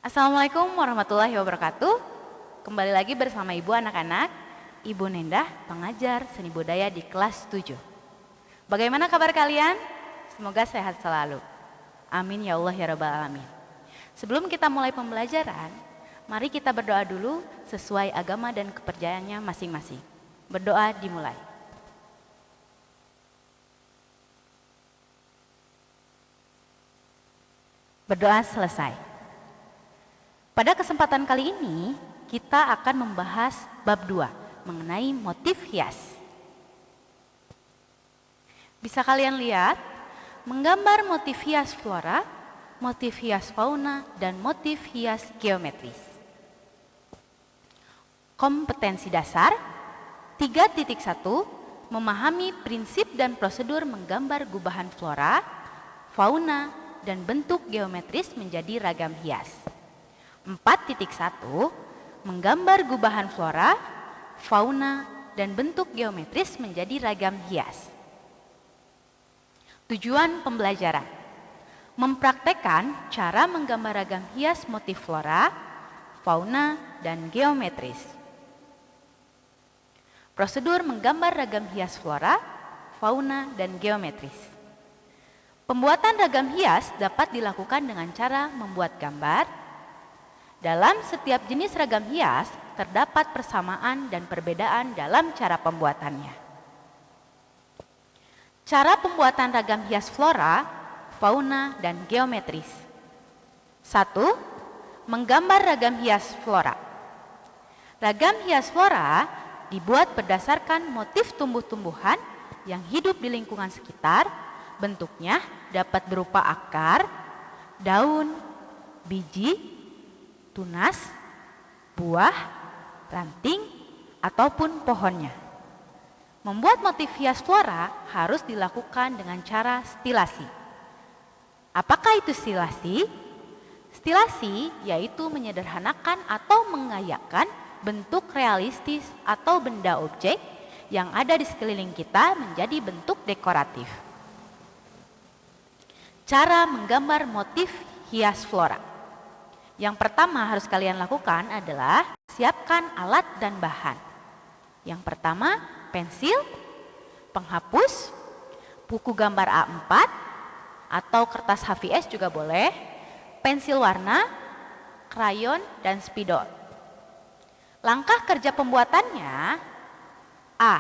Assalamualaikum warahmatullahi wabarakatuh. Kembali lagi bersama Ibu anak-anak, Ibu Nendah, pengajar seni budaya di kelas 7. Bagaimana kabar kalian? Semoga sehat selalu. Amin ya Allah ya rabbal alamin. Sebelum kita mulai pembelajaran, mari kita berdoa dulu sesuai agama dan kepercayaannya masing-masing. Berdoa dimulai. Berdoa selesai. Pada kesempatan kali ini, kita akan membahas bab 2 mengenai motif hias. Bisa kalian lihat, menggambar motif hias flora, motif hias fauna, dan motif hias geometris. Kompetensi dasar 3.1 memahami prinsip dan prosedur menggambar gubahan flora, fauna, dan bentuk geometris menjadi ragam hias. 4.1 menggambar gubahan flora, fauna, dan bentuk geometris menjadi ragam hias. Tujuan pembelajaran: mempraktekkan cara menggambar ragam hias motif flora, fauna, dan geometris. Prosedur menggambar ragam hias flora, fauna, dan geometris. Pembuatan ragam hias dapat dilakukan dengan cara membuat gambar. Dalam setiap jenis ragam hias, terdapat persamaan dan perbedaan dalam cara pembuatannya. Cara pembuatan ragam hias flora, fauna, dan geometris. 1. Menggambar ragam hias flora. Ragam hias flora dibuat berdasarkan motif tumbuh-tumbuhan yang hidup di lingkungan sekitar. Bentuknya dapat berupa akar, daun, biji, tunas, buah, ranting, ataupun pohonnya. Membuat motif hias flora harus dilakukan dengan cara stilasi. Apakah itu stilasi? Stilasi yaitu menyederhanakan atau mengayakkan bentuk realistis atau benda objek yang ada di sekeliling kita menjadi bentuk dekoratif. Cara menggambar motif hias flora. Yang pertama harus kalian lakukan adalah siapkan alat dan bahan. Yang pertama, pensil, penghapus, buku gambar A4 atau kertas HVS juga boleh, pensil warna, krayon, dan spidol. Langkah kerja pembuatannya: A.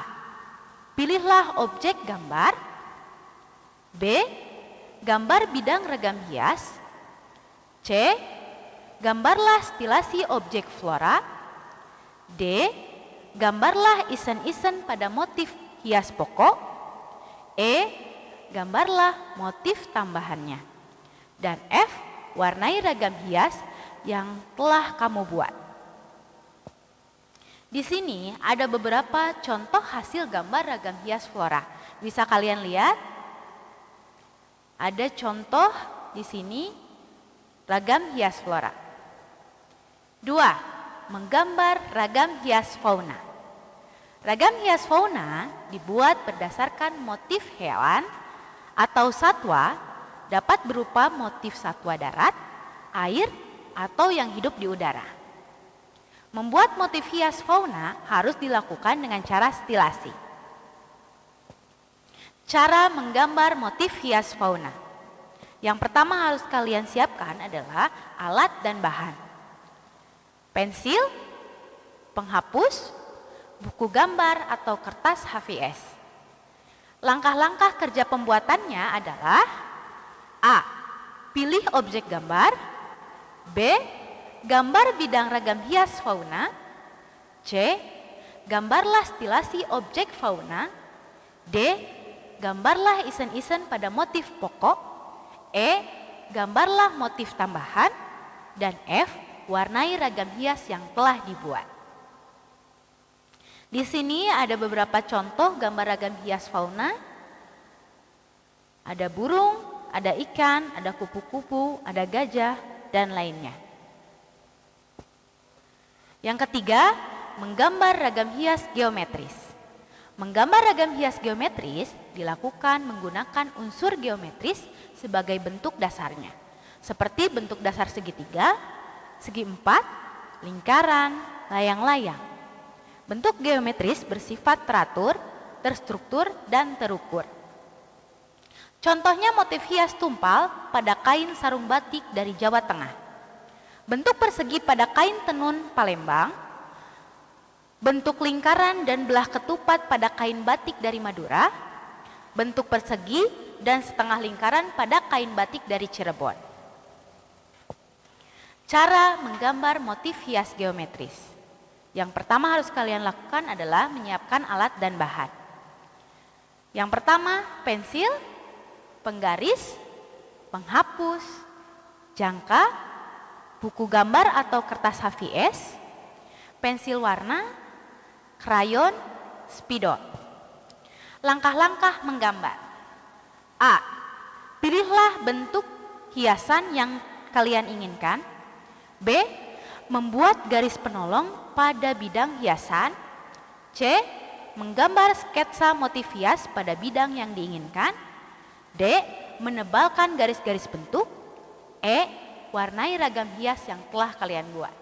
Pilihlah objek gambar. B. Gambar bidang ragam hias. C. Gambarlah stilasi objek flora. D. Gambarlah isen-isen pada motif hias pokok. E. Gambarlah motif tambahannya. Dan F. Warnai ragam hias yang telah kamu buat. Di sini ada beberapa contoh hasil gambar ragam hias flora. Bisa kalian lihat? Ada contoh di sini ragam hias flora. 2. Menggambar ragam hias fauna. Ragam hias fauna dibuat berdasarkan motif hewan atau satwa, dapat berupa motif satwa darat, air, atau yang hidup di udara. Membuat motif hias fauna harus dilakukan dengan cara stilasi. Cara menggambar motif hias fauna. Yang pertama harus kalian siapkan adalah alat dan bahan. Pensil, penghapus, buku gambar atau kertas HVS. Langkah-langkah kerja pembuatannya adalah: A. Pilih objek gambar. B. Gambar bidang ragam hias fauna. C. Gambarlah stilasi objek fauna. D. Gambarlah isen-isen pada motif pokok. E. Gambarlah motif tambahan. Dan F. Warnai ragam hias yang telah dibuat. Di sini ada beberapa contoh gambar ragam hias fauna. Ada burung, ada ikan, ada kupu-kupu, ada gajah, dan lainnya. Yang ketiga, menggambar ragam hias geometris. Menggambar ragam hias geometris dilakukan menggunakan unsur geometris sebagai bentuk dasarnya, seperti bentuk dasar segitiga, segi empat, lingkaran, layang-layang. Bentuk geometris bersifat teratur, terstruktur, dan terukur. Contohnya motif hias tumpal pada kain sarung batik dari Jawa Tengah. Bentuk persegi pada kain tenun Palembang. Bentuk lingkaran dan belah ketupat pada kain batik dari Madura. Bentuk persegi dan setengah lingkaran pada kain batik dari Cirebon. Cara menggambar motif hias geometris. Yang pertama harus kalian lakukan adalah menyiapkan alat dan bahan. Yang pertama, pensil, penggaris, penghapus, jangka, buku gambar atau kertas HVS, pensil warna, krayon, spidol. Langkah-langkah menggambar. A. Pilihlah bentuk hiasan yang kalian inginkan. B. Membuat garis penolong pada bidang hiasan. C. Menggambar sketsa motif hias pada bidang yang diinginkan. D. Menebalkan garis-garis bentuk. E. Warnai ragam hias yang telah kalian buat.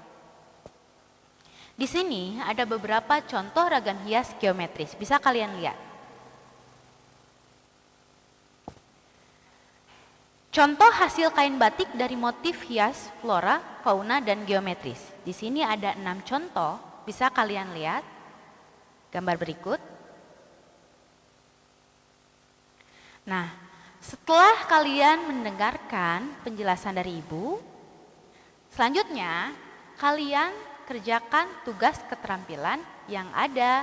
Di sini ada beberapa contoh ragam hias geometris, bisa kalian lihat. Contoh hasil kain batik dari motif hias flora, fauna, dan geometris. Di sini ada 6 contoh, bisa kalian lihat. Gambar berikut. Nah, setelah kalian mendengarkan penjelasan dari Ibu, selanjutnya kalian kerjakan tugas keterampilan yang ada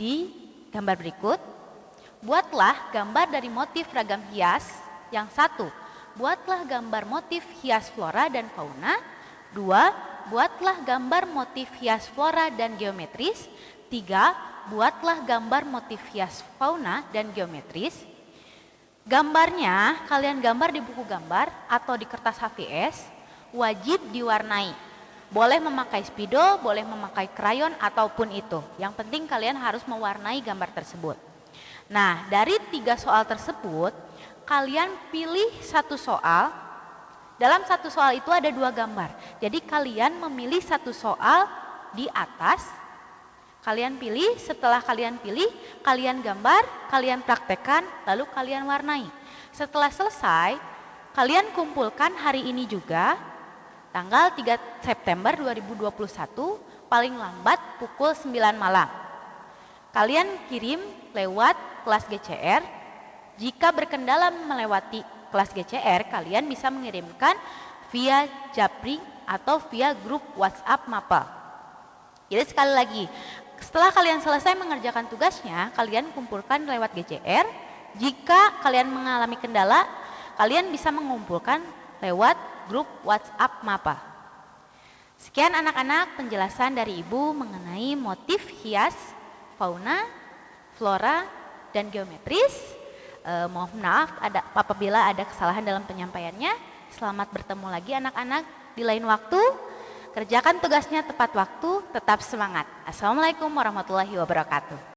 di gambar berikut. Buatlah gambar dari motif ragam hias. Yang satu, buatlah gambar motif hias flora dan fauna. 2, buatlah gambar motif hias flora dan geometris. 3, buatlah gambar motif hias fauna dan geometris. Gambarnya kalian gambar di buku gambar atau di kertas HVS, wajib diwarnai. Boleh memakai spidol, boleh memakai krayon ataupun itu. Yang penting kalian harus mewarnai gambar tersebut. Nah, dari 3 soal tersebut, kalian pilih satu soal. Dalam satu soal itu ada 2 gambar. Jadi kalian memilih satu soal di atas. Kalian pilih, setelah kalian pilih, kalian gambar, kalian praktekkan, lalu kalian warnai. Setelah selesai, kalian kumpulkan hari ini juga, tanggal 3 September 2021, paling lambat pukul 9 malam. Kalian kirim lewat kelas GCR. Jika berkendala melewati kelas GCR, kalian bisa mengirimkan via Japri atau via grup WhatsApp MAPA. Jadi sekali lagi, setelah kalian selesai mengerjakan tugasnya, kalian kumpulkan lewat GCR. Jika kalian mengalami kendala, kalian bisa mengumpulkan lewat grup WhatsApp MAPA. Sekian anak-anak penjelasan dari Ibu mengenai motif hias, fauna, flora, dan geometris. Mohon maaf apabila ada kesalahan dalam penyampaiannya. Selamat bertemu lagi anak-anak di lain waktu. Kerjakan tugasnya tepat waktu, tetap semangat. Assalamualaikum warahmatullahi wabarakatuh.